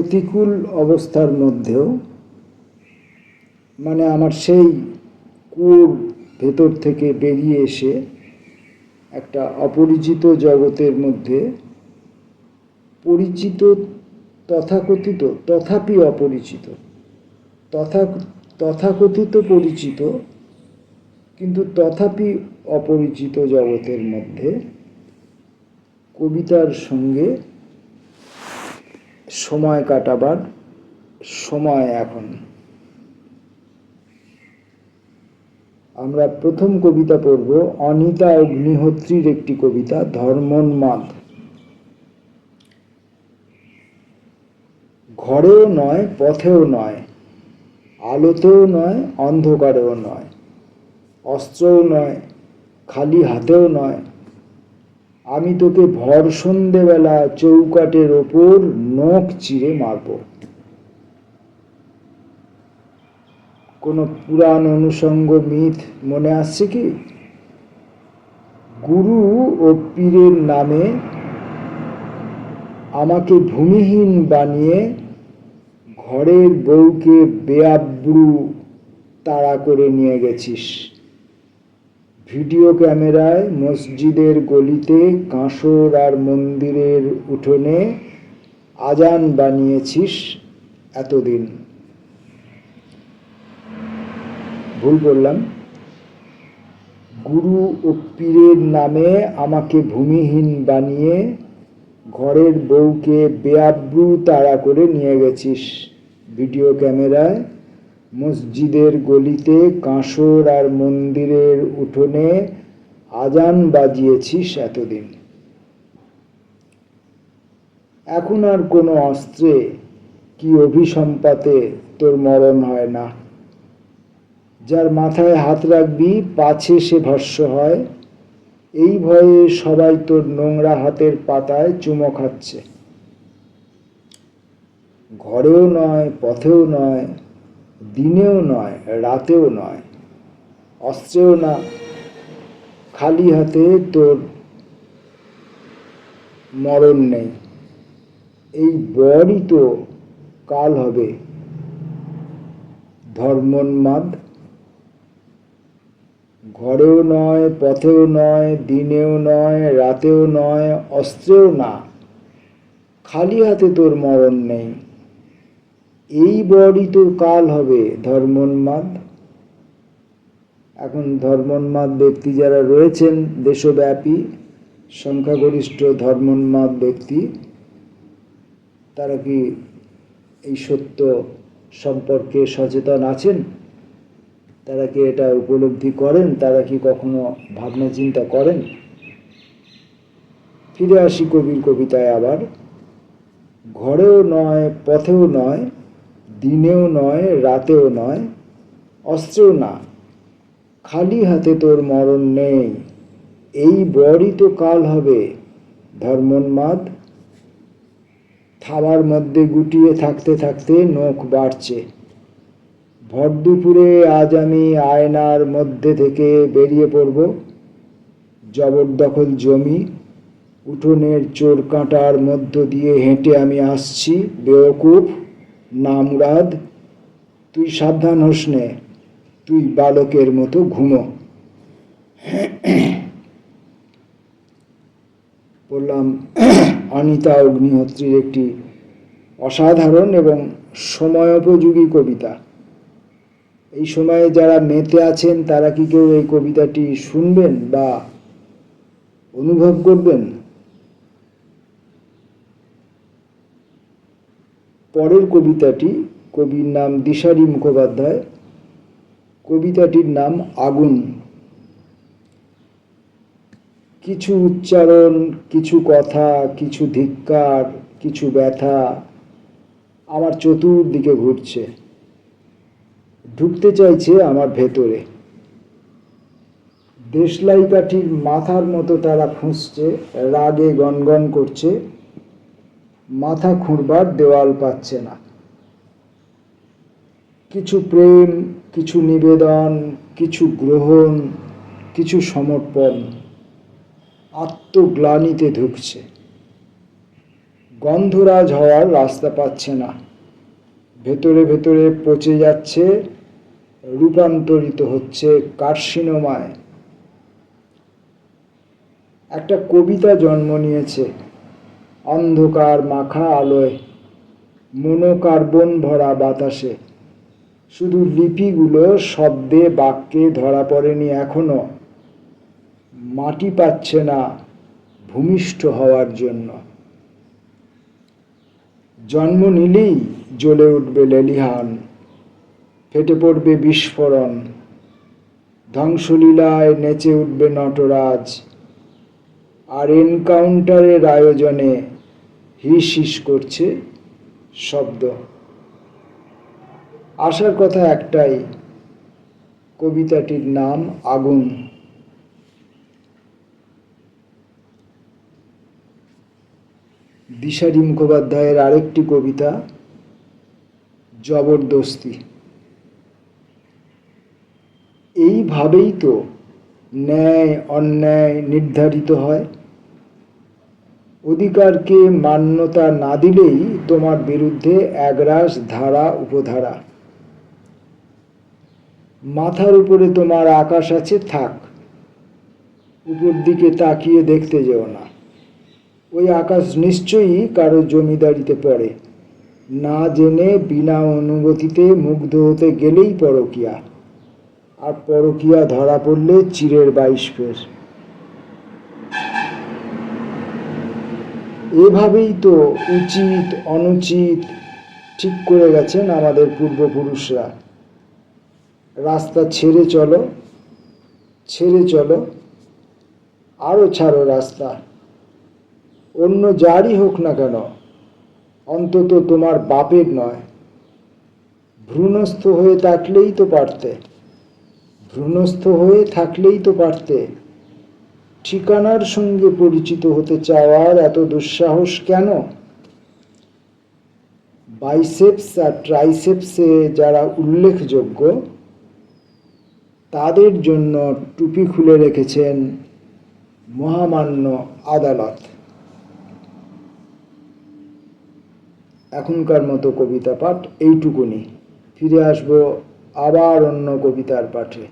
প্রতিকূল অবস্থার মধ্যেও, মানে আমার সেই কুয়োর ভেতর থেকে বেরিয়ে এসে একটা অপরিচিত জগতের মধ্যে পরিচিত, তথাকথিত, তথাপি অপরিচিত, তথাকথিত পরিচিত কিন্তু তথাপি অপরিচিত জগতের মধ্যে কবিতার সঙ্গে সময় কাটাবার সময় এখন। আমরা প্রথম কবিতা পড়ব অনিতা অগ্নিহোত্রীর একটি কবিতা, ধর্মোন্মাদ। ঘরেও নয়, পথেও নয়, আলোতেও নয়, অন্ধকারেও নয়, অস্ত্রও নয়, খালি হাতেও নয়, আমি তোকে ভর সন্ধেবেলা চৌকাঠের ওপর নখ চিরে মারব। কোনো পুরাণ অনুষঙ্গ মিথ মনে আসছে কি? গুরু ও পীরের নামে আমাকে ভূমিহীন বানিয়ে ঘরের বউকে বেআব্রু তাড়া করে নিয়ে গেছিস। ভিডিও ক্যামেরায় মসজিদের গলিতে, কাঁসর আর মন্দিরের উঠোনে আজান বানিয়েছিস এতদিন। ভুল বললাম। গুরু ও পীরের নামে আমাকে ভূমিহীন বানিয়ে ঘরের বউকে বেআব্রু তাড়া করে নিয়ে গেছিস। ভিডিও ক্যামেরায় মসজিদের গলিতে, কাঁসর আর মন্দিরের উঠোনে আজান বাজিয়েছিস এতদিন। এখন আর কোনো অস্ত্রে কি অভিসম্পাতে তোর মরণ হয় না। যার মাথায় হাত রাখবি পাছে সে ভস্য হয়, এই ভয়ে সবাই তোর নোংরা হাতের পাতায় চুমো খাচ্ছে। ঘরেও নয়, পথেও নয়, দিনেও নয়, রাতেও নয়, অস্ত্রেও না, খালি হাতে তোর মরণ নেই। এই বরই তো কাল হবে ধর্মোন্মাদ। ঘরেও নয়, পথেও নয়, দিনেও নয়, রাতেও নয়, অস্ত্রেও না, খালি হাতে তোর মরণ নেই। এই বরই তো কাল হবে ধর্মোন্মাদ। এখন ধর্মোন্মাদ ব্যক্তি যারা রয়েছেন দেশব্যাপী, সংখ্যাগরিষ্ঠ ধর্মোন্মাদ ব্যক্তি, তারা কি এই সত্য সম্পর্কে সচেতন আছেন? তারা কি এটা উপলব্ধি করেন? তারা কি কখনো ভাবনা চিন্তা করেন? ফিরে আসি কবির কবিতায় আবার। ঘরেও নয়, পথেও নয়, দিনেও নয়, রাতেও নয়, অস্ত্রেও না, খালি হাতে তোর মরণ নেই। এই বরই তো কাল হবে ধর্মোন্মাদ। থাবার মধ্যে গুটিয়ে থাকতে থাকতে নখ বাড়ছে। ভর দুপুরে আজ আমি আয়নার মধ্যে থেকে বেরিয়ে পড়ব। জবরদখল জমি, উঠোনের চোর কাঁটার মধ্য দিয়ে হেঁটে আমি আসছি। বেওকুফ, নামুরাদ, তুই সাবধান হোস নে, তুই বালকের মতো ঘুমো। বললাম অনিতা অগ্নিহোত্রীর একটি অসাধারণ এবং সময়োপযোগী কবিতা। এই সময়ে যারা মেতে আছেন তারা কি কেউ এই কবিতাটি শুনবেন বা অনুভব করবেন? পরের কবিতাটি, কবির নাম দিশারি মুখোপাধ্যায়, কবিতাটির নাম আগুন। কিছু উচ্চারণ, কিছু কথা, কিছু ধিক্কার, কিছু ব্যথা আমার চতুর্দিকে ঘুরছে, ঢুকতে চাইছে আমার ভেতরে। দেশলাই কাঠির মাথার মতো তারা খুঁজছে, রাগে গনগন করছে, মাথা খুঁড়বার দেওয়াল পাচ্ছে না। কিছু প্রেম, কিছু নিবেদন, কিছু গ্রহণ, কিছু সমর্পণ আত্মগ্লানিতে ঢুকছে। গন্ধরাজ হওয়ার রাস্তা পাচ্ছে না, ভেতরে ভেতরে পচে যাচ্ছে, রূপান্তরিত হচ্ছে কার্সিনোমায়। একটা কবিতা জন্ম নিয়েছে অন্ধকার মাখা আলোয়, মনোকার্বন ভরা বাতাসে। শুধু লিপিগুলো শব্দে বাক্যে ধরা পড়েনি এখনো, মাটি পাচ্ছে না ভূমিষ্ঠ হওয়ার জন্য। জন্ম নিলেই জ্বলে উঠবে লেলিহান, ফেটে পড়বে বিস্ফোরণ, ধ্বংসলীলায় নেচে উঠবে নটরাজ, আর এনকাউন্টারের আয়োজনে হিস হিস করছে শব্দ। আসার কথা একটাই, কবিতাটির নাম আগুন। দিশারি মুখোপাধ্যায়ের আরেকটি কবিতা জবরদস্তি। এইভাবেই তো ন্যায় অন্যায় নির্ধারিত হয়। অধিকারকে মান্যতা না দিলেই তোমার বিরুদ্ধে একরাশ ধারা উপধারা। মাথার উপরে তোমার আকাশ আছে, থাক, উপর দিকে তাকিয়ে দেখতে যেও না। ওই আকাশ নিশ্চয়ই কারো জমিদারিতে পড়ে। না জেনে বিনা অনুমতিতে মুগ্ধ হতে গেলেই পরকীয়া, আর পরকীয়া ধরা পড়লে চিরের 22 ফের। এভাবেই তো উচিত অনুচিত ঠিক করে গেছেন আমাদের পূর্বপুরুষরা। রাস্তা ছেড়ে চলো, ছেড়ে চলো, আরো ছাড়ো রাস্তা, অন্য যারই হোক না কেন, অন্তত তোমার বাপের নয়। ভ্রূণস্থ হয়ে থাকলেই তো পারতে, ভ্রূণস্থ হয়ে থাকলেই তো পারতে। ঠিকানার সঙ্গে পরিচিত হতে চাওয়ার এত দুঃসাহস কেন? বাইসেপস আর ট্রাইসেপসে যারা উল্লেখযোগ্য, তাদের জন্য টুপি খুলে রেখেছেন মহামান্য আদালত। এখনকার মতো কবিতা পাঠ এইটুকুনি। ফিরে আসবো আবার অন্য কবিতার পাঠে।